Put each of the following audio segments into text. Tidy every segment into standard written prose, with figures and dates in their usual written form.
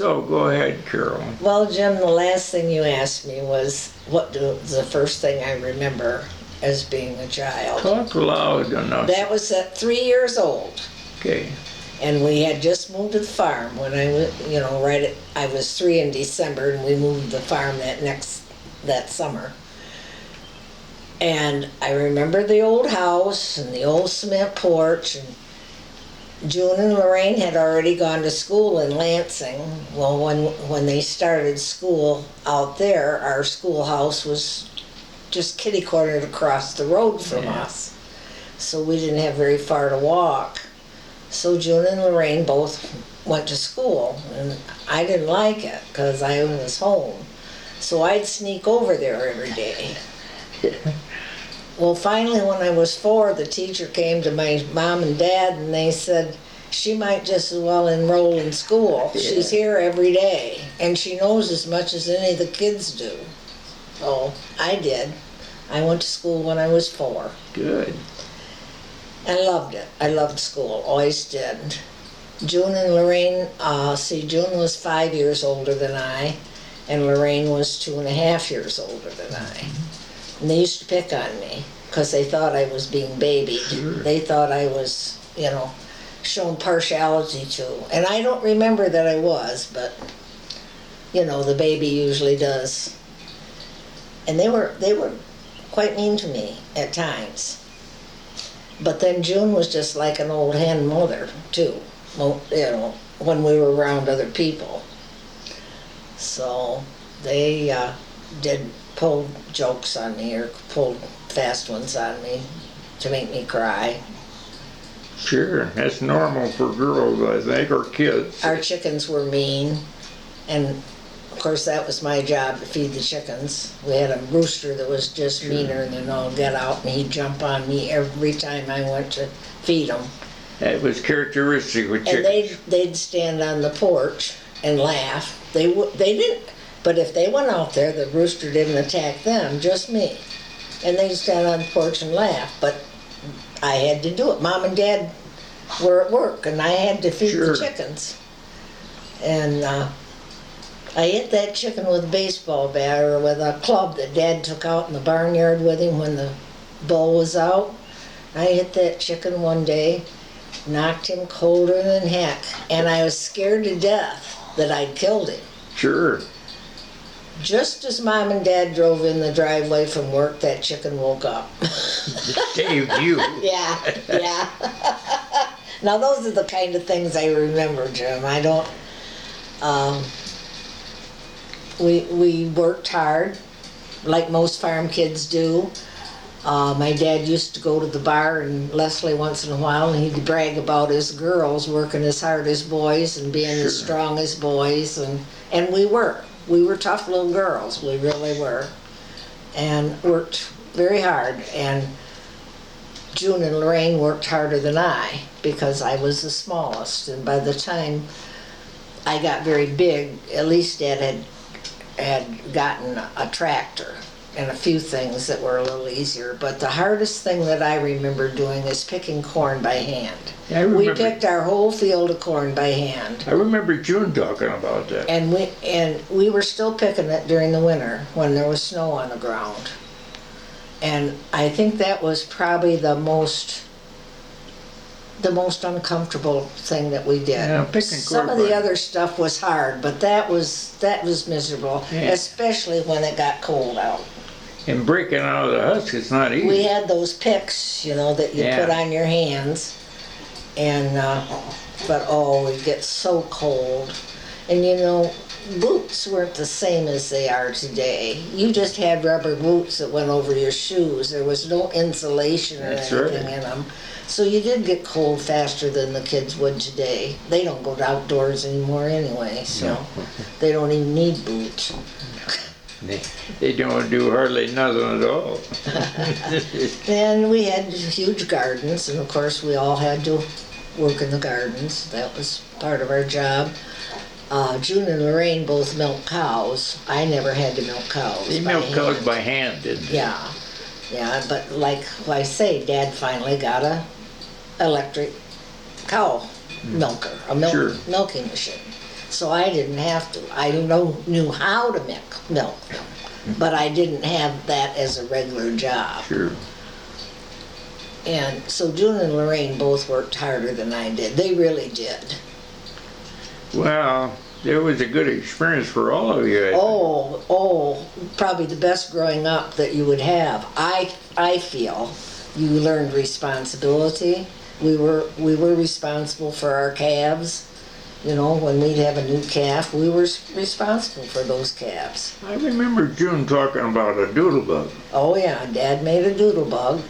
So go ahead, Carol. Well, Jim, the last thing you asked me was what was the first thing I remember as being a child. Talk loud enough. That was at 3 years old. Okay. And we had just moved to the farm when I was, I was 3 in December, and we moved to the farm that summer. And I remember the old house and the old cement porch, and June and Lorraine had already gone to school in Lansing. Well, when they started school out there, our schoolhouse was just kitty-cornered across the road from us. So we didn't have very far to walk. So June and Lorraine both went to school, and I didn't like it because I was home. So I'd sneak over there every day. Well, finally, when I was 4, the teacher came to my mom and dad, and they said, she might just as well enroll in school. Yeah. She's here every day, and she knows as much as any of the kids do. So I did. I went to school when I was 4. Good. I loved it. I loved school, always did. June and Lorraine, June was 5 years older than I, and Lorraine was 2.5 years older than I. And they used to pick on me because they thought I was being babied. Sure. They thought I was, shown partiality to. And I don't remember that I was, but, the baby usually does. And they were quite mean to me at times. But then June was just like an old hen mother, too, when we were around other people. So they pulled jokes on me or pulled fast ones on me to make me cry. Sure, that's normal for girls, I think, or kids. Our chickens were mean, and of course that was my job to feed the chickens. We had a rooster that was just meaner than all get out, and he'd jump on me every time I went to feed them. That was characteristic with chickens. And they'd stand on the porch and laugh. They didn't. But if they went out there, the rooster didn't attack them, just me. And they'd stand on the porch and laugh. But I had to do it. Mom and Dad were at work, and I had to feed the chickens. And I hit that chicken with a baseball bat or with a club that Dad took out in the barnyard with him when the bull was out. I hit that chicken one day, knocked him colder than heck, and I was scared to death that I'd killed him. Sure. Just as Mom and Dad drove in the driveway from work, that chicken woke up. Saved you. Yeah. Now those are the kind of things I remember, Jim. I don't, we worked hard, like most farm kids do. My dad used to go to the bar and Leslie once in a while, and he'd brag about his girls working as hard as boys and being as strong as boys, and we were. We were tough little girls, we really were, and worked very hard. And June and Lorraine worked harder than I because I was the smallest. And by the time I got very big, at least Dad had gotten a tractor and a few things that were a little easier. But the hardest thing that I remember doing is picking corn by hand. Yeah, we picked our whole field of corn by hand. I remember June talking about that. And we were still picking it during the winter when there was snow on the ground. And I think that was probably the most uncomfortable thing that we did. Yeah, picking Some corn of the by other stuff was hard, but that was miserable, especially when it got cold out. And breaking out of the husk is not easy. We had those picks, that you put on your hands, and but it gets so cold. And boots weren't the same as they are today. You just had rubber boots that went over your shoes. There was no insulation or anything in them. So you did get cold faster than the kids would today. They don't go outdoors anymore anyway, so they don't even need boots. They don't do hardly nothing at all. And we had huge gardens, and of course we all had to work in the gardens. That was part of our job. June and Lorraine both milked cows. I never had to milk cows. They milked cows by hand, didn't they? Yeah, but like I say, Dad finally got a electric cow milker, a milking machine. So I didn't have to. I knew how to milk, but I didn't have that as a regular job. Sure. And so June and Lorraine both worked harder than I did. They really did. Well, it was a good experience for all of you. Oh, probably the best growing up that you would have. I feel you learned responsibility. We were responsible for our calves. You know, when we'd have a new calf, we were responsible for those calves. I remember June talking about a doodle bug. Oh yeah, Dad made a doodle bug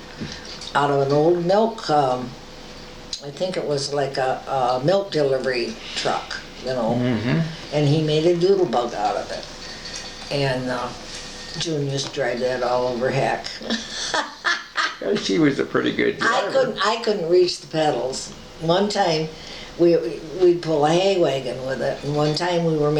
out of an old milk, I think it was like a milk delivery truck, you know. Mm-hmm. And he made a doodle bug out of it. And June used to drive that all over heck. She was a pretty good driver. I couldn't reach the pedals. One time we'd pull a hay wagon with it, and one time we were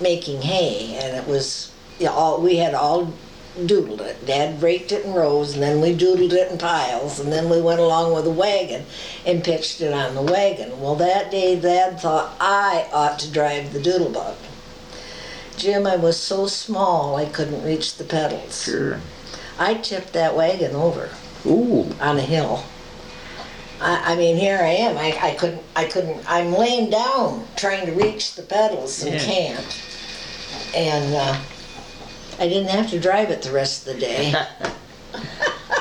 making hay, and it was we had all doodled it. Dad raked it in rows, and then we doodled it in piles, and then we went along with the wagon and pitched it on the wagon. Well, that day Dad thought I ought to drive the doodle bug. Jim, I was so small I couldn't reach the pedals. Sure. I tipped that wagon over. Ooh. On a hill. I mean, here I am. I couldn't. I'm laying down trying to reach the pedals and can't. And I didn't have to drive it the rest of the day.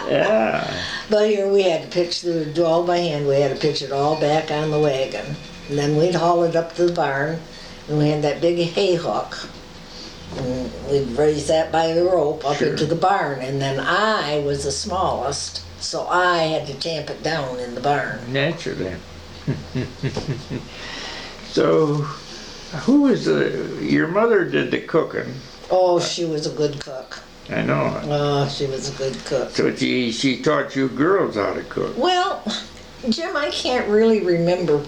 Yeah. But here we had to pitch it all by hand. We had to pitch it all back on the wagon. And then we'd haul it up to the barn. And we had that big hay hook. And we'd raise that by the rope up into the barn. And then I was the smallest, so I had to tamp it down in the barn. Naturally. So, who was your mother did the cooking? Oh, she was a good cook. I know it. Oh, she was a good cook. So she taught you girls how to cook. Well, Jim, I can't really remember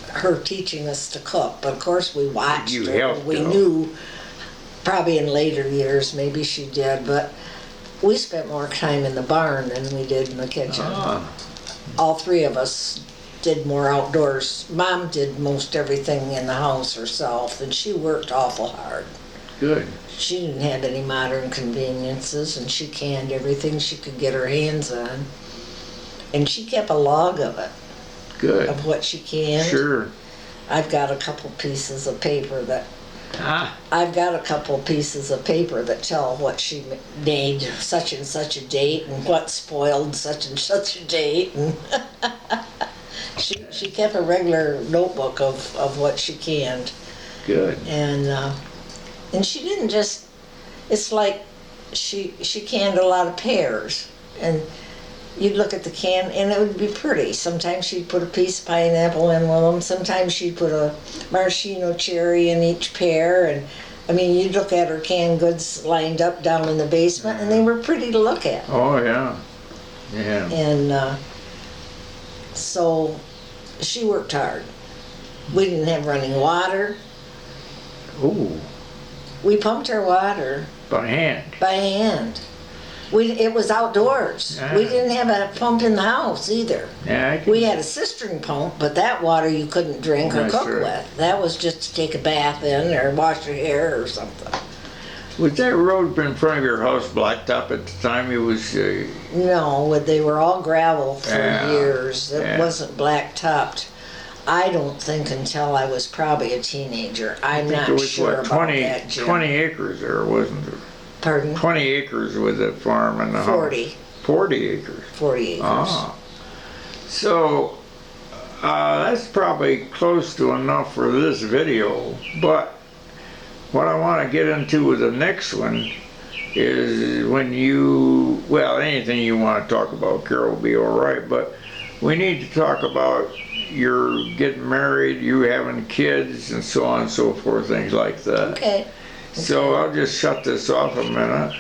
her teaching us to cook, but of course we watched You her. helped, We though. knew, probably in later years, maybe she did, but we spent more time in the barn than we did in the kitchen. Ah. All three of us did more outdoors. Mom did most everything in the house herself, and she worked awful hard. Good. She didn't have any modern conveniences, and she canned everything she could get her hands on. And she kept a log of it, Good. of what she canned. Sure. I've got a couple pieces of paper that tell what she made such and such a date and what spoiled such and such a date. And she kept a regular notebook of what she canned. Good. And she didn't just, it's like she canned a lot of pears, and you'd look at the can and it would be pretty. Sometimes she'd put a piece of pineapple in one of them, sometimes she'd put a maraschino cherry in each pear, and I mean, you'd look at her canned goods lined up down in the basement and they were pretty to look at. Oh, yeah. Yeah. And so she worked hard. We didn't have running water. Ooh. We pumped our water By hand. by hand. It was outdoors. Ah. We didn't have a pump in the house either. Yeah, I can, We had a cistern pump, but that water you couldn't drink or That's cook right. with. That was just to take a bath in or wash your hair or something. Was that road in front of your house blacktop at the time? It was. No, they were all gravel for Yeah, years. It yeah. wasn't black topped. I don't think until I was probably a teenager. I'm It not was sure what, about that, Jim. 20 acres there, wasn't there? Pardon? 20 acres with a farm and the 40. house. 40 acres. 40 acres. Ah. So, that's probably close to enough for this video, but what I want to get into with the next one is when you, well, anything you want to talk about, Carol, will be all right, but we need to talk about your getting married, you having kids, and so on and so forth, things like that. Okay. So I'll just shut this off a minute.